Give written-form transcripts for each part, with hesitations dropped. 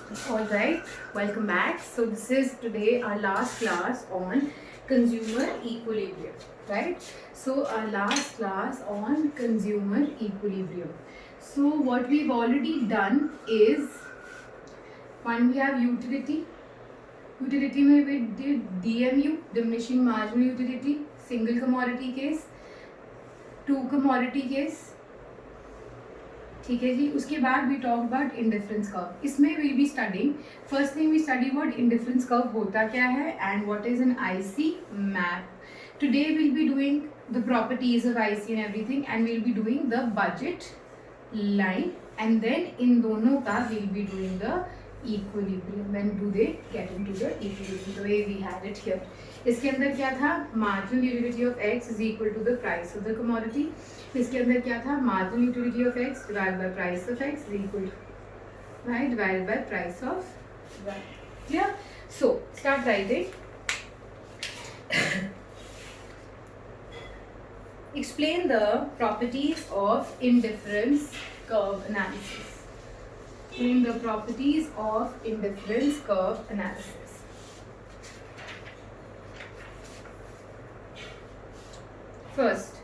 All right, welcome back. So this is today our last class on consumer equilibrium, right? So our last class on consumer equilibrium. So what we've already done is, one, we have utility. Utility में we did DMU, diminishing marginal utility, single commodity case, two commodity case. ठीक है जी. उसके बाद we talk about indifference curve. इसमें will be studying, first thing we study what indifference curve होता क्या है and what is an IC map. Today will be doing the properties of IC and everything and will be doing the budget line and then इन दोनों का will be doing the equilibrium. When do they get into the equilibrium? The way we had it here. इसके अंदर क्या था? Marginal utility of x is equal to the price of the commodity. इसके अंदर क्या था? Marginal utility of x divided by price of x is equal to y divided by price of y. Clear? So start writing. Explain the properties of indifference curve analysis. In the properties of indifference curve analysis. First,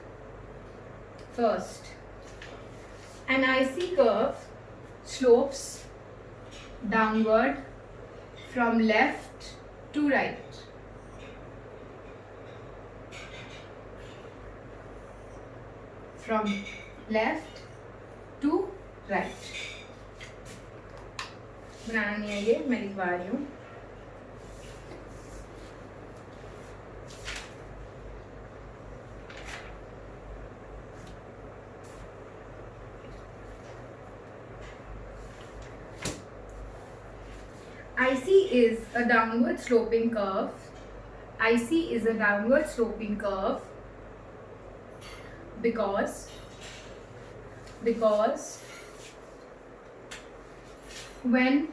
an IC curve slopes downward from left to right. From left to right. बनाना नहीं है ये, मैं लिखवा रही हूँ. IC is a downward sloping curve. IC is a downward sloping curve because when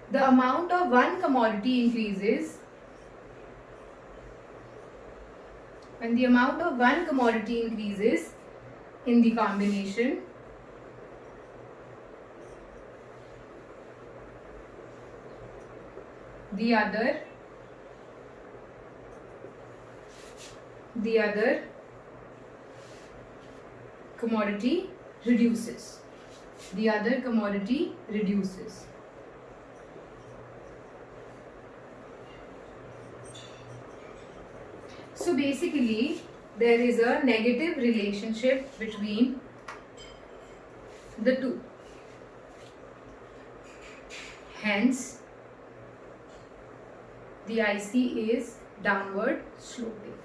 the amount of one commodity increases, when the amount of one commodity increases in the combination, the other commodity reduces. The other commodity reduces. So basically there is a negative relationship between the two. Hence the IC is downward sloping.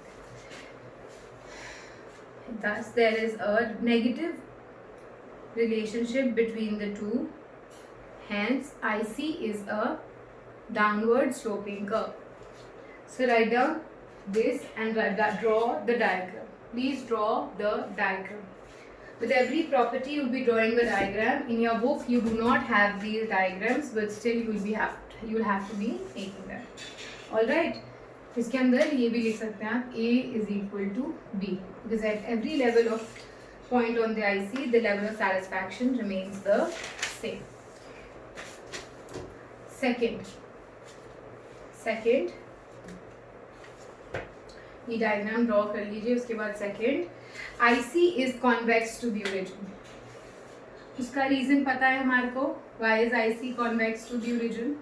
Thus there is a negative relationship between the two. Hence IC is a downward sloping curve. So write down this and draw the diagram. Please draw the diagram. With every property you will be drawing a diagram. In your book you do not have these diagrams, but still you will have to be making them. All right. इसके अंदर ये भी लिख सकते हैं आप, A is equal to B, because at every level of point on the IC, the level of satisfaction remains the same. Second, ये diagram draw कर लीजिए. उसके बाद second, IC is convex to the origin. उसका reason पता है हमारे को. Why is IC convex to the origin?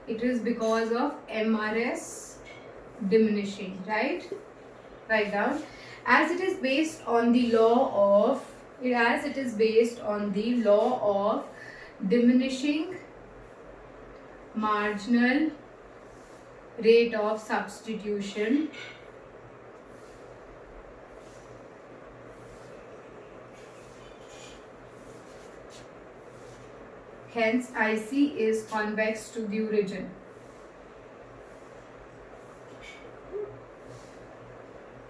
It is because of MRS diminishing, right? Write down. As it is based on the law of diminishing marginal rate of substitution, hence IC is convex to the origin.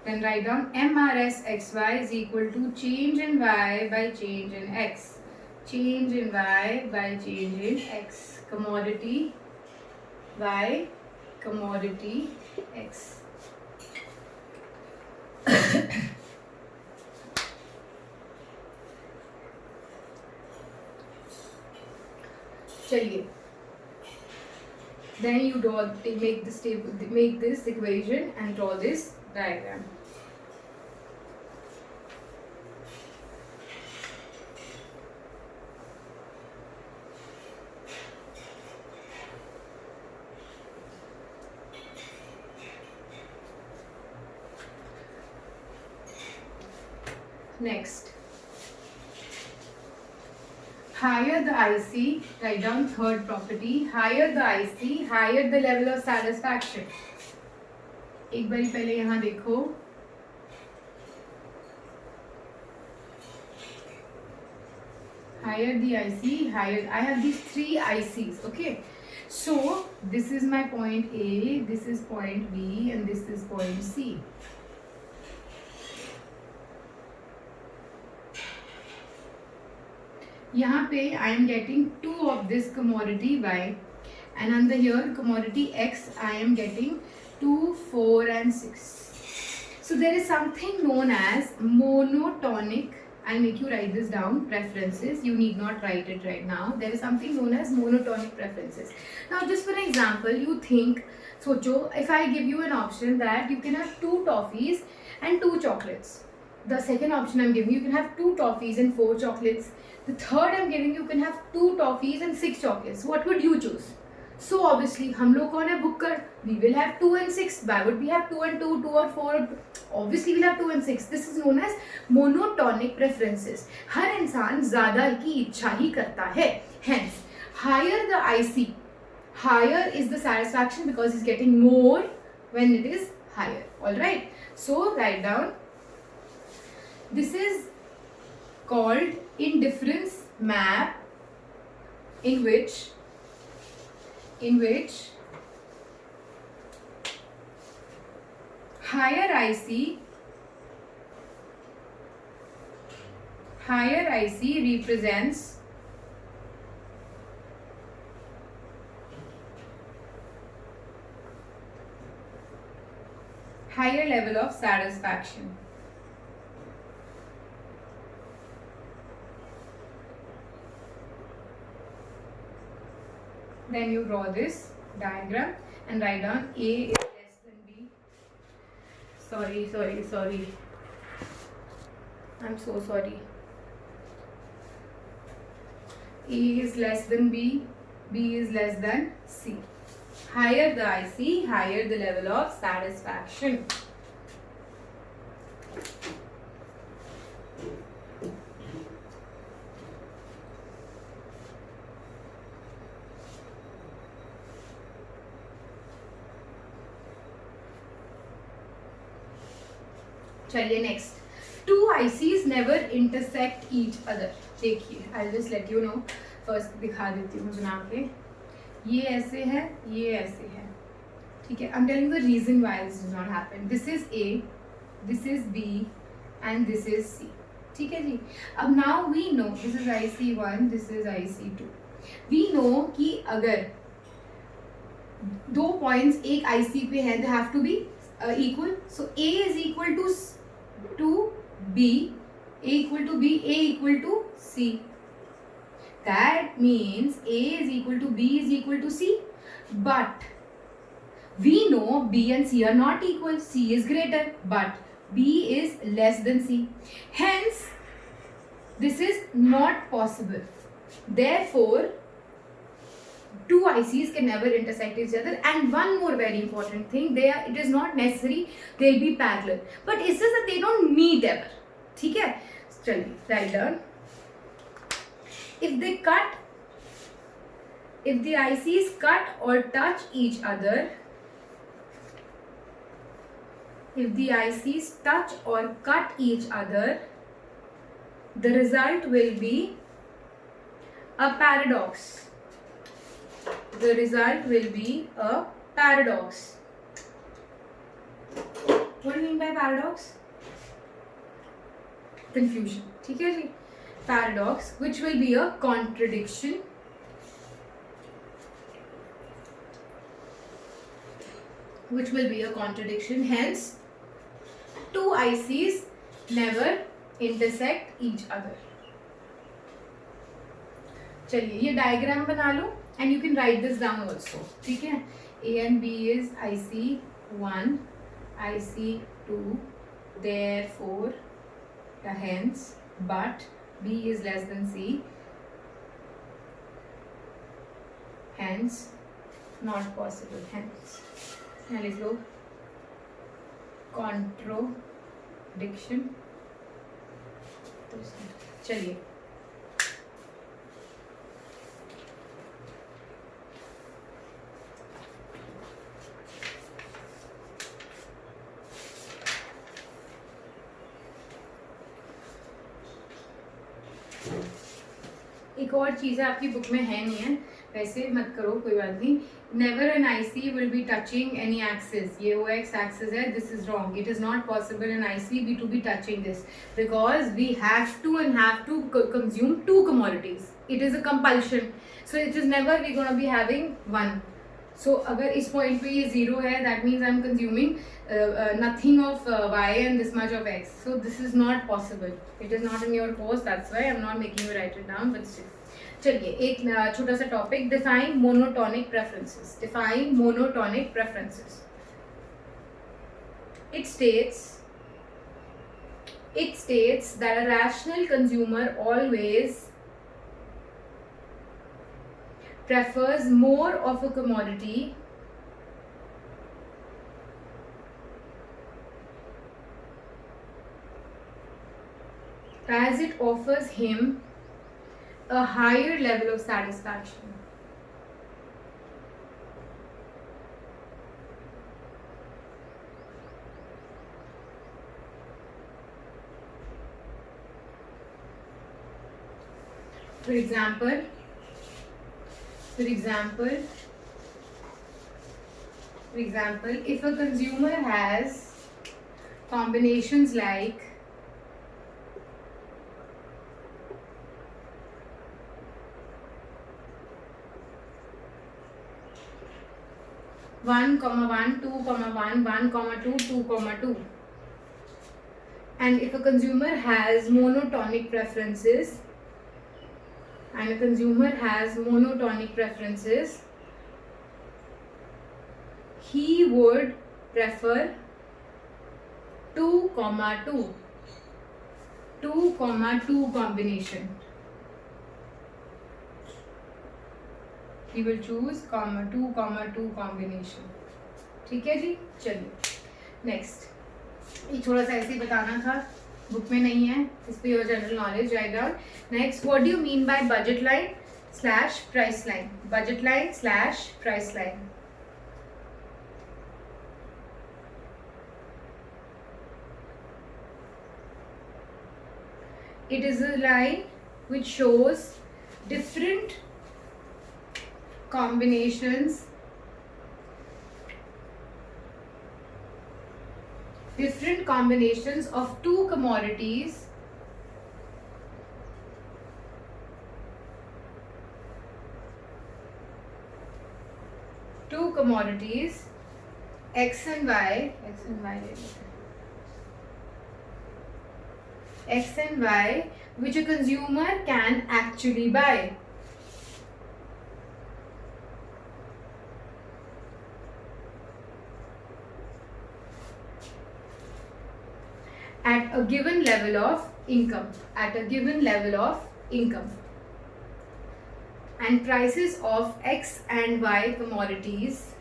Then write down MRS XY is equal to change in Y by change in X. Change in Y by change in X. Commodity Y, commodity X. चलिए, then you draw, make this table, make this equation and draw this diagram. Next, higher the IC, write down third property, higher the IC, higher the level of satisfaction. एक बारी पहले यहाँ देखो, higher the IC, higher, I have these three ICs, okay? So, this is my point A, this is point B and this is point C. यहाँ पे I am getting 2 of this commodity Y and under here commodity X I am getting 2, 4 and 6. So there is something known as monotonic. I'll make you write this down, preferences. You need not write it right now. There is something known as monotonic preferences. Now just for an example, you think, socho, if I give you an option that you can have 2 toffees and 2 chocolates. The second option I'm giving you can have 2 toffees and 4 chocolates. The third I'm giving you can have 2 toffees and 6 chocolates. What would you choose? So obviously, हम लोग कौन है book कर? We will have 2 and 6. Why would we have 2 and 2, 2 or 4? Obviously, we'll have 2 and 6. This is known as monotonic preferences. हर इंसान ज़्यादा की इच्छा ही करता है. Hence, higher the IC, higher is the satisfaction because he's getting more when it is higher. All right. So write down. This is called indifference map, in which higher IC represents higher level of satisfaction. Then you draw this diagram and write down A is less than B. Sorry. I'm so sorry. A is less than B, B is less than C. Higher the IC, higher the level of satisfaction. चलिए next, 2 ICs never intersect each other. देखिए, I'll just let you know. First दिखा देती हूँ बना के. ये ऐसे है, ये ऐसे है, ठीक है. I'm telling the reason why this does not happen. This is A, this is B, and this is C. ठीक है जी. अब now we know this is IC1, this is IC2. We know कि अगर 2 points एक IC पे हैं, they have to be equal. So A is equal to B, A equal to B, A equal to C. That means A is equal to B is equal to C. But we know B and C are not equal. C is greater, but B is less than C. Hence, this is not possible. Therefore, 2 ICs can never intersect each other. And one more very important thing, it is not necessary they'll be parallel, but it's just that they don't meet ever. ठीक है, चलिए write down. If the ICs cut or touch each other, if the ICs touch or cut each other, the result will be a paradox. The result will be a paradox. What do you mean by paradox? Confusion. ठीक है जी. Paradox, which will be a contradiction. Which will be a contradiction. Hence, 2 ICs never intersect each other. चलिए ये diagram बना लो and you can write this down also, ठीक है. A and B is IC1, IC2, therefore hence, but B is less than C, hence not possible, hence. यहाँ लिख लो contradiction. तो चलिए एक और चीज़ है, आपकी बुक में है नहीं है, वैसे मत करो कोई बात नहीं. Never an IC will be touching any axis. ये वो एक्स एक्सिस है, this is wrong. It is not possible in IC be to be touching this because we have to consume two commodities. It is a compulsion. So it is never we gonna be having one. So अगर इस point पे ये zero है, that means I am consuming nothing of y and this much of x. So this is not possible. It is not in your course. That's why I'm not making you write it down. But still, चलिए एक छोटा सा topic. Define monotonic preferences. Define monotonic preferences. It states that a rational consumer always prefers more of a commodity as it offers him a higher level of satisfaction. For example, if a consumer has combinations like 1, 1, 2, 1, 1, 2, 2, 2. And if a consumer has monotonic preferences, he would prefer 2, 2, 2, 2 combination. He will choose 2, 2 combination. ठीक है जी. चलिए next, ये थोड़ा सा ऐसे ही बताना था, book में नहीं है, इस पे your general knowledge write down. Next, what do you mean by budget line slash price line? Budget line slash price line. It is a line which shows different combinations of two commodities x and y which a consumer can actually buy. At a given level of income. And prices of x and y commodities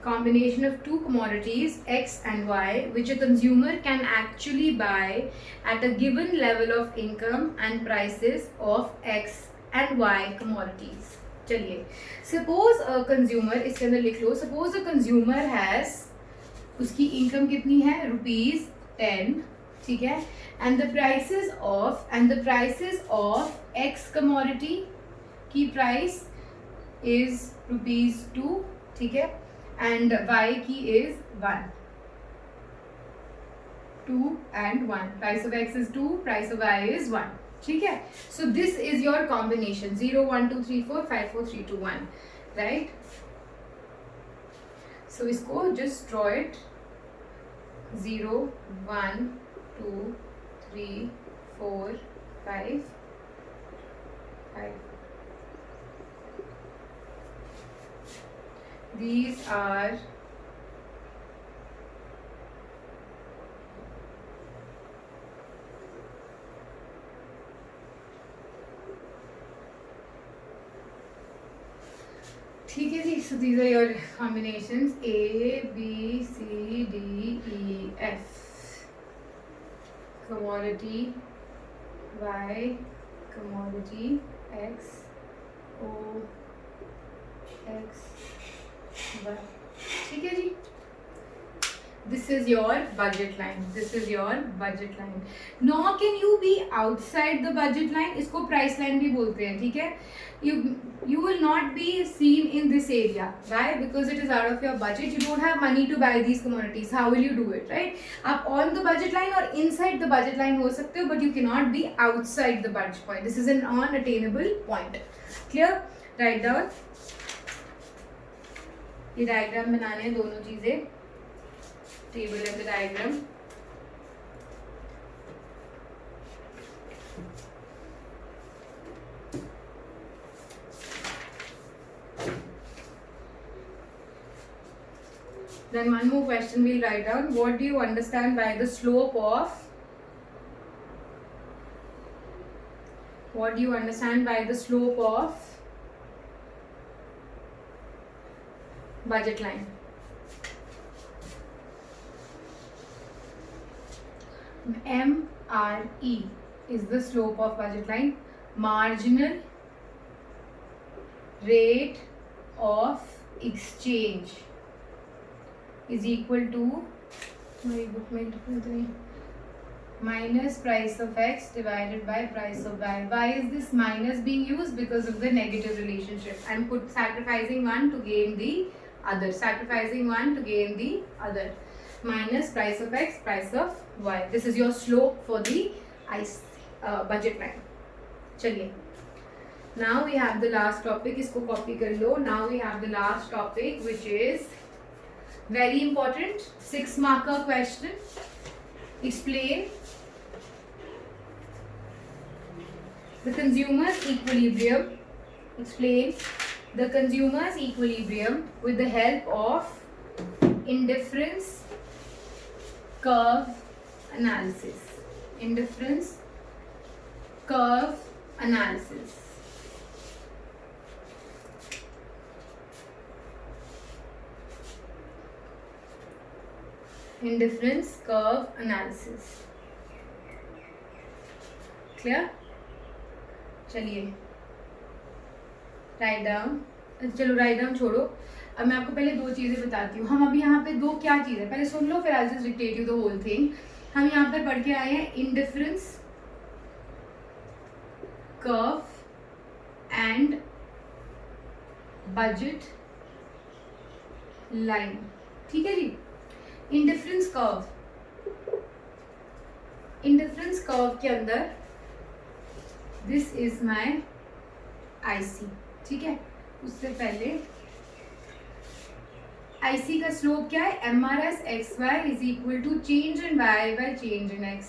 combination of two commodities x and y which a consumer can actually buy at a given level of income and prices of x and y commodities. चलिए, suppose a consumer, इसके अंदर लिख लो, suppose a consumer has, उसकी income कितनी है, ₹10, ठीक है, and the prices of x commodity की price is ₹2, ठीक है, and y की is 1. 2 and 1. Price of x is 2, price of y is 1. ठीक है. So this is your combination 0, 1, 2, 3, 4, 5, 4, 3, 2, 1. Right? सो इसको just draw it 0 1 2 3 4 5 5. These are ठीक है जी. So these are your combinations A, B, C, D, E, F. Commodity Y, commodity X, O, X, Y. ठीक है जी. This is your budget line. This is your budget line. Nor can you be outside the budget line. इसको price line भी बोलते हैं. ठीक है. You will not be seen in this area. Why? Because it is out of your budget. You don't have money to buy these commodities. How will you do it? Right? आप on the budget line or inside the budget line हो सकते हो, but you cannot be outside the budget point. This is an unattainable point. Clear? Write down. ये diagram बनाने हैं दोनों चीजें. Table and the diagram. Then one more question we'll write down. What do you understand by the slope of? What do you understand by the slope of budget line? MRE is the slope of budget line. Marginal rate of exchange is equal to minus price of X divided by price of Y. Why is this minus being used? Because of the negative relationship. I'm sacrificing one to gain the other. Sacrificing one to gain the other. Minus price of X, price of Y. This is your slope for the budget line. चलिए. Now we have the last topic. इसको copy कर लो. Now we have the last topic, which is very important. 6 marker question. Explain the consumer's equilibrium. Explain the consumer's equilibrium with the help of indifference curve analysis. Indifference curve analysis. Indifference curve analysis. Clear? चलिए write down. चलो write down छोड़ो. अब मैं आपको पहले 2 चीज़ें बताती हूँ. हम अभी यहाँ पे 2 क्या चीज़ है पहले सुन लो, फिर I just dictate you the whole thing. हम यहाँ पर पढ़ के आए हैं indifference curve and budget line. ठीक है जी. इंडिफरेंस कर्व के अंदर दिस इज माय आईसी. ठीक है. उससे पहले आईसी का स्लोप क्या है? MRS XY is equal to change in Y by change in X.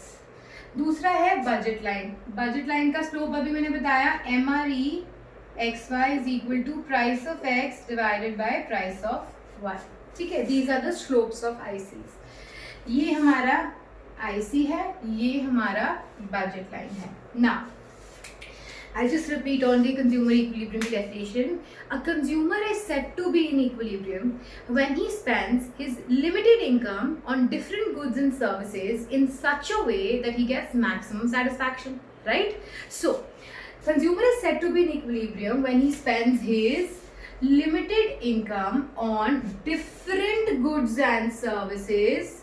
दूसरा है बजट लाइन. बजट लाइन का स्लोप अभी मैंने बताया MRE XY is equal to price of X divided by price of Y. ठीक है. These are the slopes of ICs. ये हमारा आईसी है, ये हमारा बजट लाइन है. Now I'll just repeat on the consumer equilibrium definition. A consumer is said to be in equilibrium when he spends his limited income on different goods and services in such a way that he gets maximum satisfaction, right? So, consumer is said to be in equilibrium when he spends his limited income on different goods and services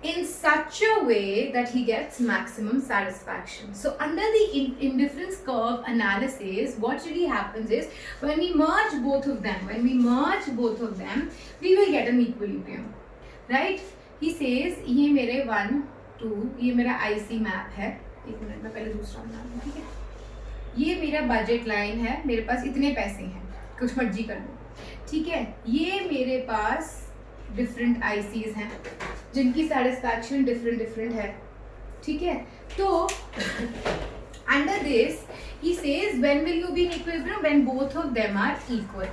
in such a way that he gets maximum satisfaction. So under the indifference curve analysis, what really happens is when we merge both of them, we will get an equilibrium, right? He says ये मेरे 1 2 ये मेरा IC map है. एक minute में पहले दूसरा बना दूँ. ठीक है. ये मेरा बजट लाइन है. मेरे पास इतने पैसे हैं, कुछ मर्जी कर लो. ठीक है, ये मेरे पास डिफरेंट आईसीज हैं जिनकी सेटिस्फैक्शन डिफरेंट डिफरेंट है, ठीक है। तो under this he says when will you be in equilibrium, when both of them are equal,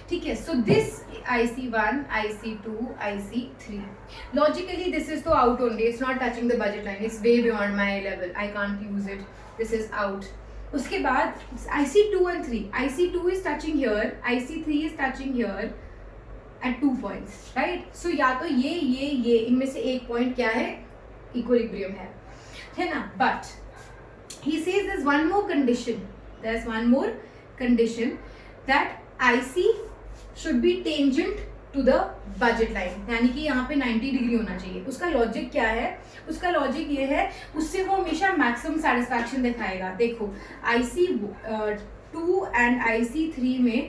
ठीक है। So this IC1, IC2, IC3, logically this is तो out only, it's not touching the budget line, it's way beyond my level, I can't use it, this is out. उसके बाद IC2 and 3, IC2 is touching here, IC3 is touching here at 2 points, right? So या तो ये इनमें से एक point क्या है, इक्विलिब्रियम है ना। But he says there's one more condition that IC should be tangent to the budget line, यानी कि यहाँ पे 90 डिग्री होना चाहिए। उसका लॉजिक क्या है, उसका लॉजिक ये है, उससे वो हमेशा मैक्सिमम सेटिस्फैक्शन दिखाएगा। देखो IC2 एंड IC3 में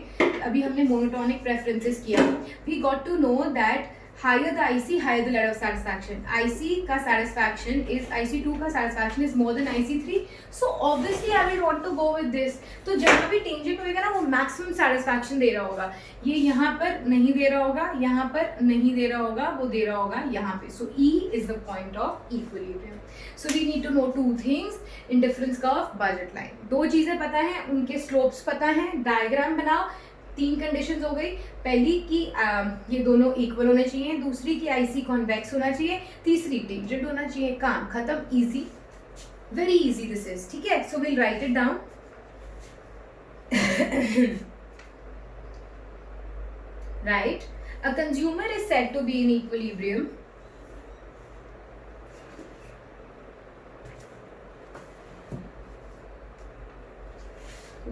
अभी हमने मोनोटोनिक प्रेफरेंसेस किया, we got to know that higher the IC, higher the level of satisfaction. IC का satisfaction is, IC2 का satisfaction is more than IC3. So obviously I will want to go with this. तो जहाँ भी tangent होएगा ना वो maximum satisfaction दे रहा होगा, ये यहाँ पर नहीं दे रहा होगा, यहाँ पर नहीं दे रहा होगा, वो दे रहा होगा यहाँ पे। So E is the point of equilibrium. So we need to know two things in difference curve, budget line. दो चीज़ें पता है, उनके slopes पता है, डायग्राम बनाओ। 3 कंडीशंस हो गई, पहली कि ये दोनों इक्वल होने चाहिए, दूसरी कि IC कॉन्वेक्स होना चाहिए, तीसरी टेंजेंट होना चाहिए। काम खत्म, easy, very easy this is, ठीक है। So will write it down. Right, a consumer is said to be in equilibrium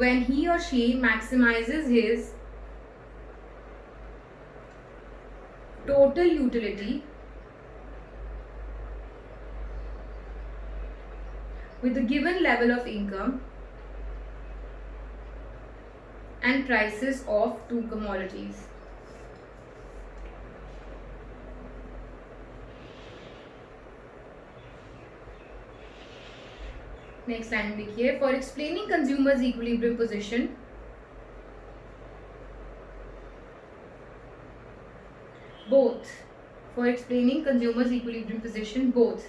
when he or she maximizes his total utility with the given level of income and prices of two commodities. Next line लिखिए, for explaining consumers equilibrium position both, for explaining consumers equilibrium position, both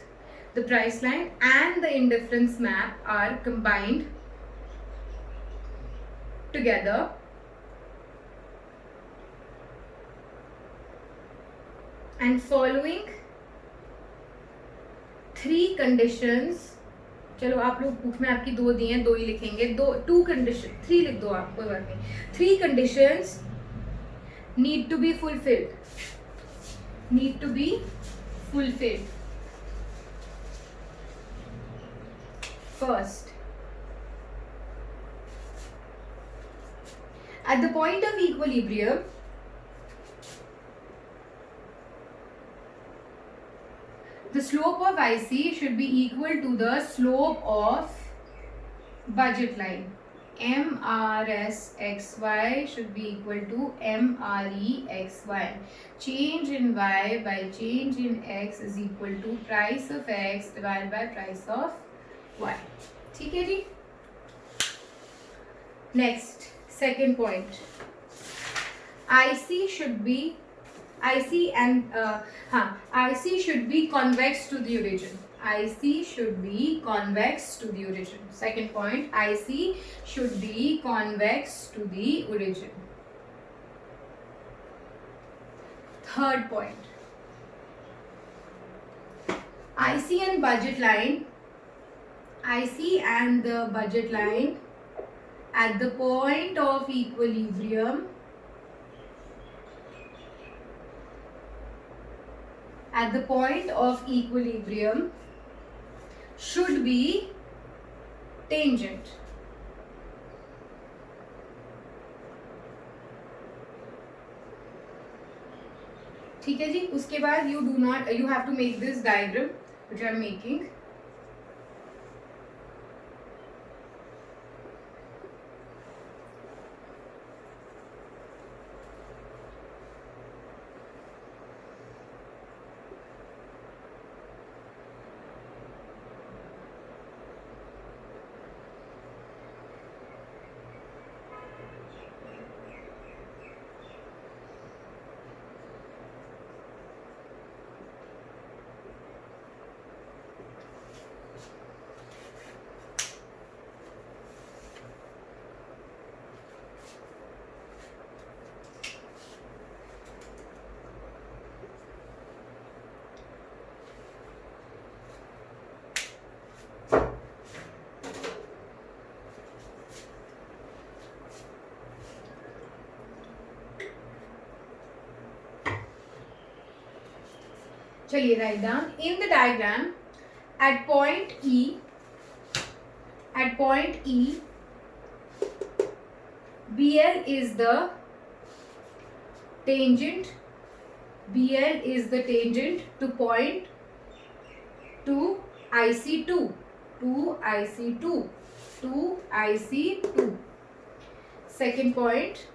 the price line and the indifference map are combined together and following 3 conditions। चलो आप लोग book में आपकी 2 दी हैं, 2 ही लिखेंगे, 2 condition, 3 लिख दो आप, कोई बात नहीं। 3 conditions need to be fulfilled, need to be fulfilled. First, at the point of equilibrium, the slope of IC should be equal to the slope of budget line. MRSXY should be equal to MREXY. Change in Y by change in X is equal to price of X divided by price of Y. ठीक है जी। Next, second point. IC should be convex to the origin. IC should be convex to the origin. Second point, IC should be convex to the origin. Third point, IC and budget line. IC and the budget line at the point of equilibrium should be tangent. ठीक है जी। उसके बाद you have to make this diagram which I am making. चलिए write down in the diagram at point E BL is the tangent to point to IC2 second point,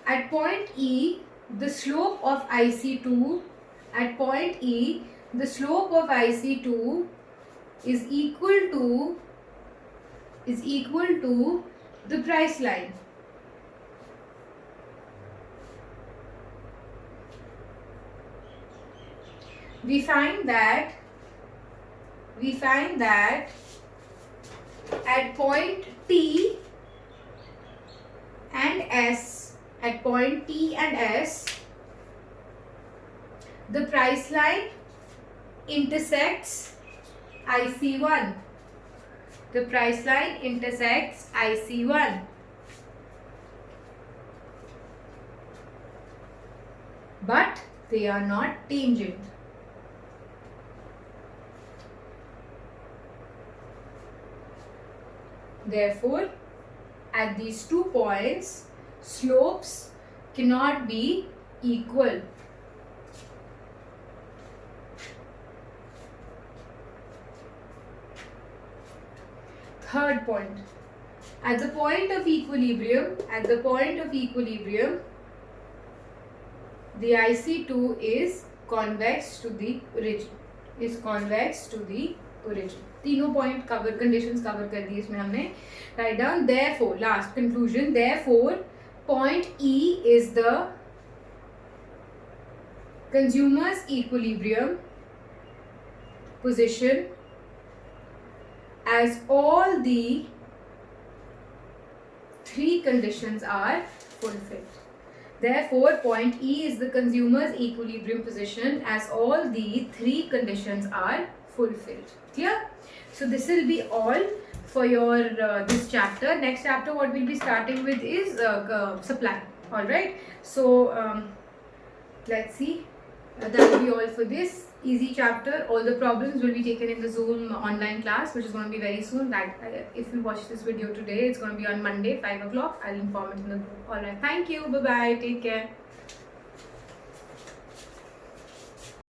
at point E the slope of IC2 is equal to the price line. We find that at point T and S, the price line intersects IC1. But they are not tangent. Therefore, at these 2 points, slopes cannot be equal. Third point, at the point of equilibrium, the IC2 is convex to the origin. तीनों point conditions cover कर दी इसमें हमने. Write down therefore, last conclusion, therefore point E is the consumer's equilibrium position as all the 3 conditions are fulfilled. Therefore, point E is the consumer's equilibrium position as all the 3 conditions are fulfilled. Clear? So this will be all for your this chapter. Next chapter what we'll be starting with is supply. All right. So let's see. That will be all for this easy chapter. All the problems will be taken in the Zoom online class, which is going to be very soon. That if you watch this video today, it's going to be on Monday 5 o'clock. I'll inform it in the group. All right. Thank you. Bye bye. Take care.